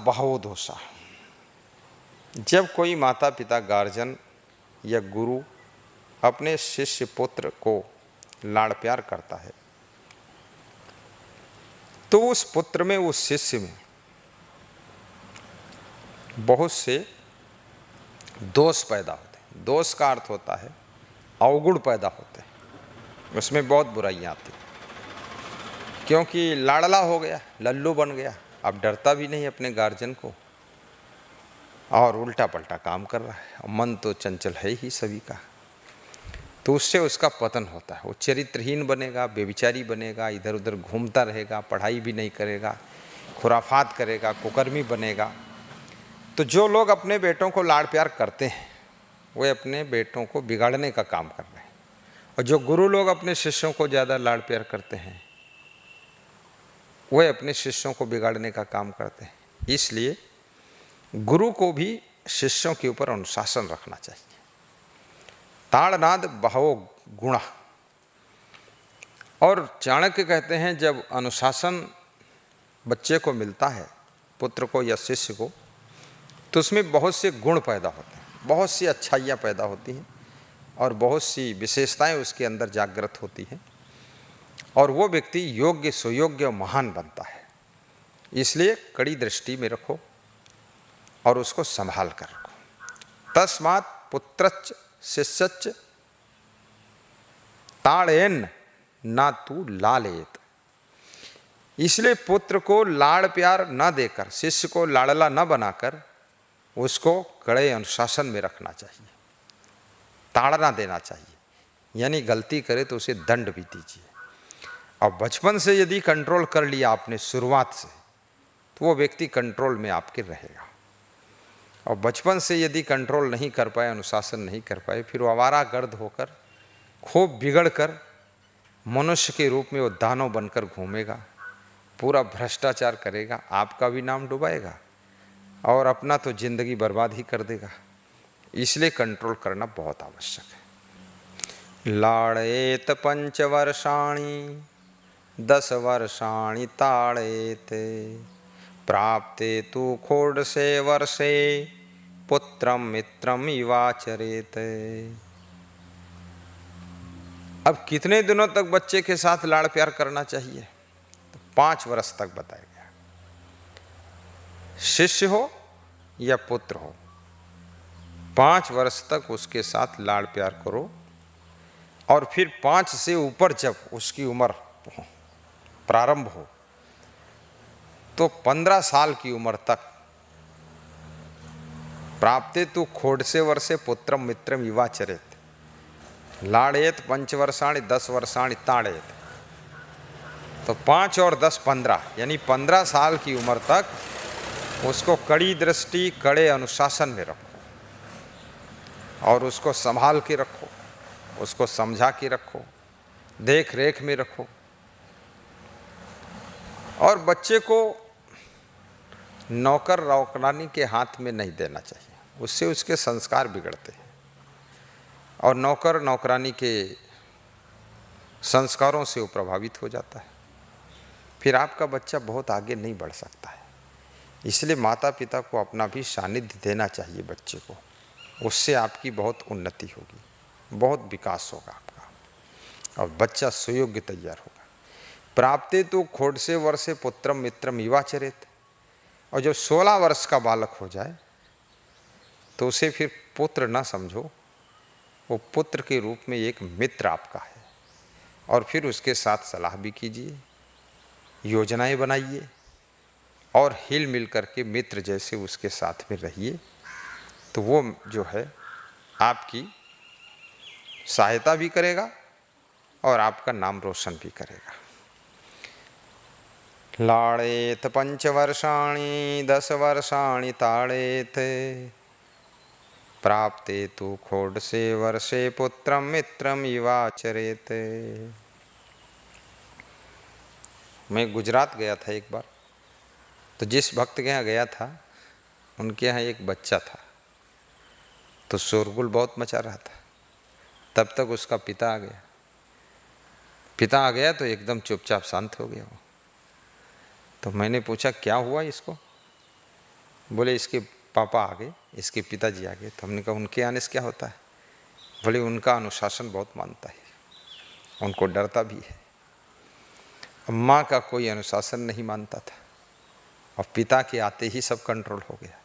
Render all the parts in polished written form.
बहवो दोषा। जब कोई माता पिता गार्जियन या गुरु अपने शिष्य पुत्र को लाड़ प्यार करता है तो उस पुत्र में, उस शिष्य में बहुत से दोष पैदा होते हैं। दोष का अर्थ होता है अवगुण पैदा होते हैं, उसमें बहुत बुराइयां आती, क्योंकि लाड़ला हो गया, लल्लू बन गया, अब डरता भी नहीं अपने गार्जियन को और उल्टा पल्टा काम कर रहा है। मन तो चंचल है ही सभी का, तो उससे उसका पतन होता है। वो चरित्रहीन बनेगा, बेविचारी बनेगा, इधर उधर घूमता रहेगा, पढ़ाई भी नहीं करेगा, खुराफात करेगा, कुकर्मी बनेगा। तो जो लोग अपने बेटों को लाड़ प्यार करते हैं वे अपने बेटों को बिगाड़ने का काम कर रहे हैं, और जो गुरु लोग अपने शिष्यों को ज़्यादा लाड़ प्यार करते हैं वे अपने शिष्यों को बिगाड़ने का काम करते हैं। इसलिए गुरु को भी शिष्यों के ऊपर अनुशासन रखना चाहिए। ताड़नाद बहवो गुणा। और चाणक्य कहते हैं जब अनुशासन बच्चे को मिलता है, पुत्र को या शिष्य को, तो उसमें बहुत से गुण पैदा होते हैं, बहुत सी अच्छाइयाँ पैदा होती हैं और बहुत सी विशेषताएं उसके अंदर जागृत होती हैं, और वो व्यक्ति योग्य, सुयोग्य और महान बनता है। इसलिए कड़ी दृष्टि में रखो और उसको संभाल कर रखो। तस्मात् पुत्रच्च शिष्यच्च ताड़ेन ना तू लालेत। इसलिए पुत्र को लाड़ प्यार न देकर, शिष्य को लाड़ला न बनाकर उसको कड़े अनुशासन में रखना चाहिए, ताड़ना देना चाहिए। यानी गलती करे तो उसे दंड भी दीजिए। और बचपन से यदि कंट्रोल कर लिया आपने शुरुआत से, तो वो व्यक्ति कंट्रोल में आपके रहेगा। और बचपन से यदि कंट्रोल नहीं कर पाए, अनुशासन नहीं कर पाए, फिर वो आवारागर्द होकर, खूब बिगड़ कर मनुष्य के रूप में वो दानव बनकर घूमेगा, पूरा भ्रष्टाचार करेगा, आपका भी नाम डुबाएगा और अपना तो जिंदगी बर्बाद ही कर देगा। इसलिए कंट्रोल करना बहुत आवश्यक है। लाड़ेत 5 वर्षाणि 10 वर्षाणि ताड़ेत, प्राप्ते तु षोडशे वर्षे पुत्रम मित्रम इवाचरेत। अब कितने दिनों तक बच्चे के साथ लाड़ प्यार करना चाहिए? तो 5 वर्ष तक बताया गया। शिष्य हो या पुत्र हो, 5 वर्ष तक उसके साथ लाड़ प्यार करो। और फिर 5 से ऊपर जब उसकी उम्र प्रारंभ हो तो 15 साल की उम्र तक प्राप्ते तु षोडशे वर्षे पुत्रम मित्रम इवाचरेत, लाड़ेत 5 वर्षाणि 10 वर्षाणि ताड़ेत। तो 5 और 10 15, यानी 15 साल की उम्र तक उसको कड़ी दृष्टि, कड़े अनुशासन में रखो और उसको संभाल के रखो, उसको समझा के रखो, देख रेख में रखो। और बच्चे को नौकर नौकरानी के हाथ में नहीं देना चाहिए, उससे उसके संस्कार बिगड़ते हैं और नौकर नौकरानी के संस्कारों से वो प्रभावित हो जाता है। फिर आपका बच्चा बहुत आगे नहीं बढ़ सकता है। इसलिए माता पिता को अपना भी सानिध्य देना चाहिए बच्चे को, उससे आपकी बहुत उन्नति होगी, बहुत विकास होगा आपका और बच्चा सुयोग्य तैयार होगा। प्राप्ते तो षोडशे वर्षे पुत्रम मित्रम इवाचरेत। और जब 16 वर्ष का बालक हो जाए तो उसे फिर पुत्र ना समझो, वो पुत्र के रूप में एक मित्र आपका है। और फिर उसके साथ सलाह भी कीजिए, योजनाएं बनाइए और हिल मिल करके मित्र जैसे उसके साथ में रहिए। तो वो जो है आपकी सहायता भी करेगा और आपका नाम रोशन भी करेगा। लाड़ेत 5 वर्षाणि 10 वर्षाणि ताड़ेत, प्राप्ते तु षोडशे वर्षे पुत्रम मित्रम इवाचरेत। मैं गुजरात गया था एक बार, तो जिस भक्त के यहाँ गया था उनके यहाँ एक बच्चा था, तो शोरगुल बहुत मचा रहा था। तब तक उसका पिता आ गया। पिता आ गया तो एकदम चुपचाप शांत हो गया वो। तो मैंने पूछा क्या हुआ इसको? बोले इसके पापा आ गए, इसके पिताजी आ गए। तो हमने कहा उनके आने से क्या होता है? बोले उनका अनुशासन बहुत मानता है, उनको डरता भी है। माँ का कोई अनुशासन नहीं मानता था और पिता के आते ही सब कंट्रोल हो गया।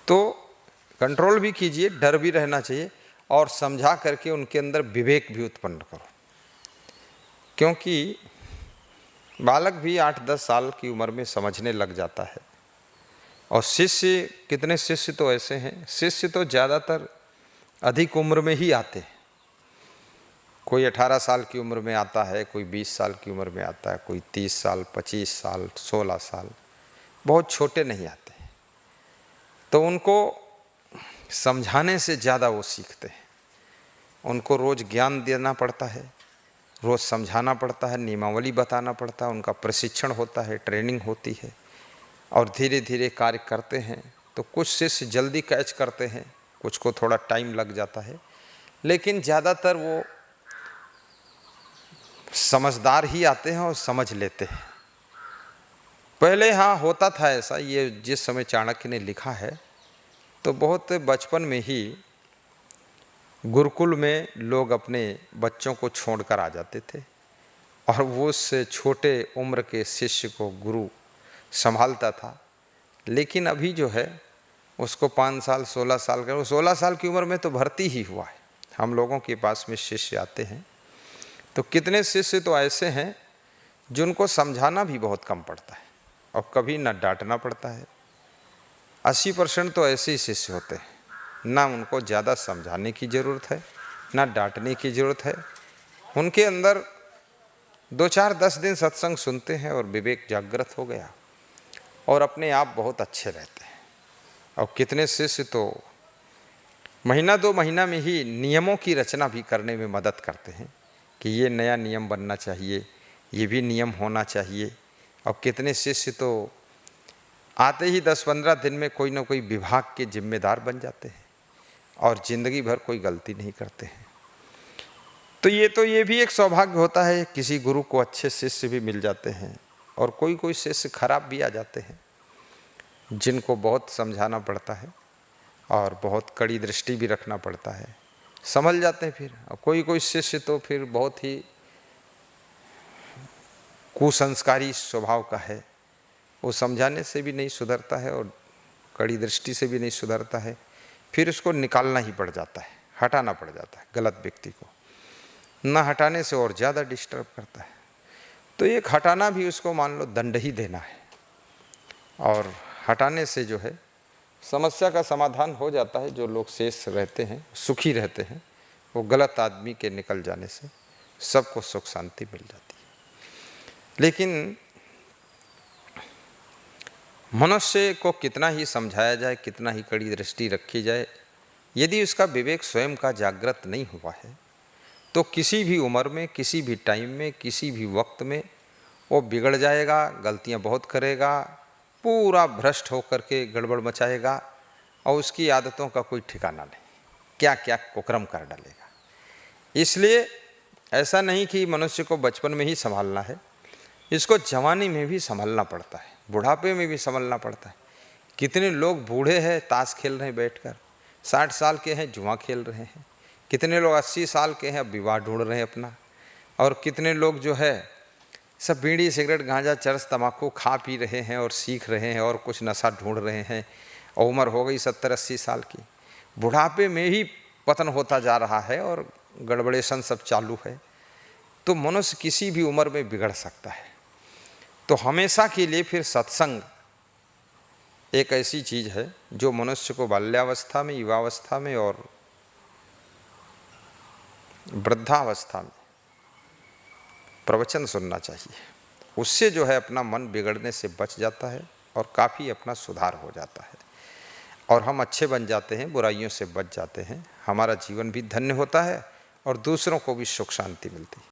तो कंट्रोल भी कीजिए, डर भी रहना चाहिए और समझा करके उनके अंदर विवेक भी उत्पन्न करो, क्योंकि बालक भी 8-10 साल की उम्र में समझने लग जाता है। और शिष्य, कितने शिष्य तो ऐसे हैं, शिष्य तो ज़्यादातर अधिक उम्र में ही आते हैं। कोई 18 साल की उम्र में आता है, कोई 20 साल की उम्र में आता है, कोई 30 साल, 25 साल, 16 साल, बहुत छोटे नहीं आते। तो उनको समझाने से ज़्यादा वो सीखते हैं। उनको रोज़ ज्ञान देना पड़ता है, रोज़ समझाना पड़ता है, नियमावली बताना पड़ता है, उनका प्रशिक्षण होता है, ट्रेनिंग होती है और धीरे धीरे कार्य करते हैं। तो कुछ शिष्य जल्दी कैच करते हैं, कुछ को थोड़ा टाइम लग जाता है, लेकिन ज़्यादातर वो समझदार ही आते हैं और समझ लेते हैं। पहले हाँ होता था ऐसा, ये जिस समय चाणक्य ने लिखा है तो बहुत बचपन में ही गुरुकुल में लोग अपने बच्चों को छोड़कर आ जाते थे और वो उस छोटे उम्र के शिष्य को गुरु संभालता था। लेकिन अभी जो है उसको 5 साल 16 साल का, 16 साल की उम्र में तो भर्ती ही हुआ है। हम लोगों के पास में शिष्य आते हैं तो कितने शिष्य तो ऐसे हैं जिनको समझाना भी बहुत कम पड़ता है और कभी ना डांटना पड़ता है। 80% तो ऐसे ही शिष्य होते हैं, ना उनको ज़्यादा समझाने की ज़रूरत है ना डांटने की ज़रूरत है। उनके अंदर 2-4-10 दिन सत्संग सुनते हैं और विवेक जागृत हो गया और अपने आप बहुत अच्छे रहते हैं। और कितने शिष्य तो महीना 2 महीना में ही नियमों की रचना भी करने में मदद करते हैं कि ये नया नियम बनना चाहिए, ये भी नियम होना चाहिए। और कितने शिष्य तो आते ही 10-15 दिन में कोई ना कोई विभाग के जिम्मेदार बन जाते हैं और ज़िंदगी भर कोई गलती नहीं करते हैं। तो ये भी एक सौभाग्य होता है, किसी गुरु को अच्छे शिष्य भी मिल जाते हैं और कोई कोई शिष्य खराब भी आ जाते हैं जिनको बहुत समझाना पड़ता है और बहुत कड़ी दृष्टि भी रखना पड़ता है, समझ जाते हैं फिर। और कोई कोई शिष्य तो फिर बहुत ही कुसंस्कारी स्वभाव का है, वो समझाने से भी नहीं सुधरता है और कड़ी दृष्टि से भी नहीं सुधरता है, फिर उसको निकालना ही पड़ जाता है, हटाना पड़ जाता है। गलत व्यक्ति को ना हटाने से और ज़्यादा डिस्टर्ब करता है। तो एक हटाना भी उसको मान लो दंड ही देना है और हटाने से जो है समस्या का समाधान हो जाता है। जो लोग शेष रहते हैं, सुखी रहते हैं, वो गलत आदमी के निकल जाने से सबको सुख शांति मिल जाती है। लेकिन मनुष्य को कितना ही समझाया जाए, कितना ही कड़ी दृष्टि रखी जाए, यदि उसका विवेक स्वयं का जागृत नहीं हुआ है तो किसी भी उम्र में, किसी भी टाइम में, किसी भी वक्त में वो बिगड़ जाएगा, गलतियां बहुत करेगा, पूरा भ्रष्ट होकर के गड़बड़ मचाएगा और उसकी आदतों का कोई ठिकाना नहीं, क्या क्या कुकर्म कर डालेगा। इसलिए ऐसा नहीं कि मनुष्य को बचपन में ही संभालना है, इसको जवानी में भी संभालना पड़ता है, बुढ़ापे में भी संभालना पड़ता है। कितने लोग बूढ़े हैं ताश खेल रहे हैं बैठकर, 60 साल के हैं जुआ खेल रहे हैं, कितने लोग 80 साल के हैं अब विवाह ढूंढ रहे हैं अपना, और कितने लोग जो है सब बीड़ी सिगरेट गांजा चरस तम्बाकू खा पी रहे हैं और सीख रहे हैं और कुछ नशा ढूंढ रहे हैं और उम्र हो गई 70-80 साल की। बुढ़ापे में ही पतन होता जा रहा है और गड़बड़ेशन सब चालू है। तो मनुष्य किसी भी उम्र में बिगड़ सकता है। तो हमेशा के लिए फिर सत्संग एक ऐसी चीज़ है जो मनुष्य को बाल्यावस्था में, युवावस्था में और वृद्धावस्था में प्रवचन सुनना चाहिए। उससे जो है अपना मन बिगड़ने से बच जाता है और काफ़ी अपना सुधार हो जाता है और हम अच्छे बन जाते हैं, बुराइयों से बच जाते हैं, हमारा जीवन भी धन्य होता है और दूसरों को भी सुख शांति मिलती है।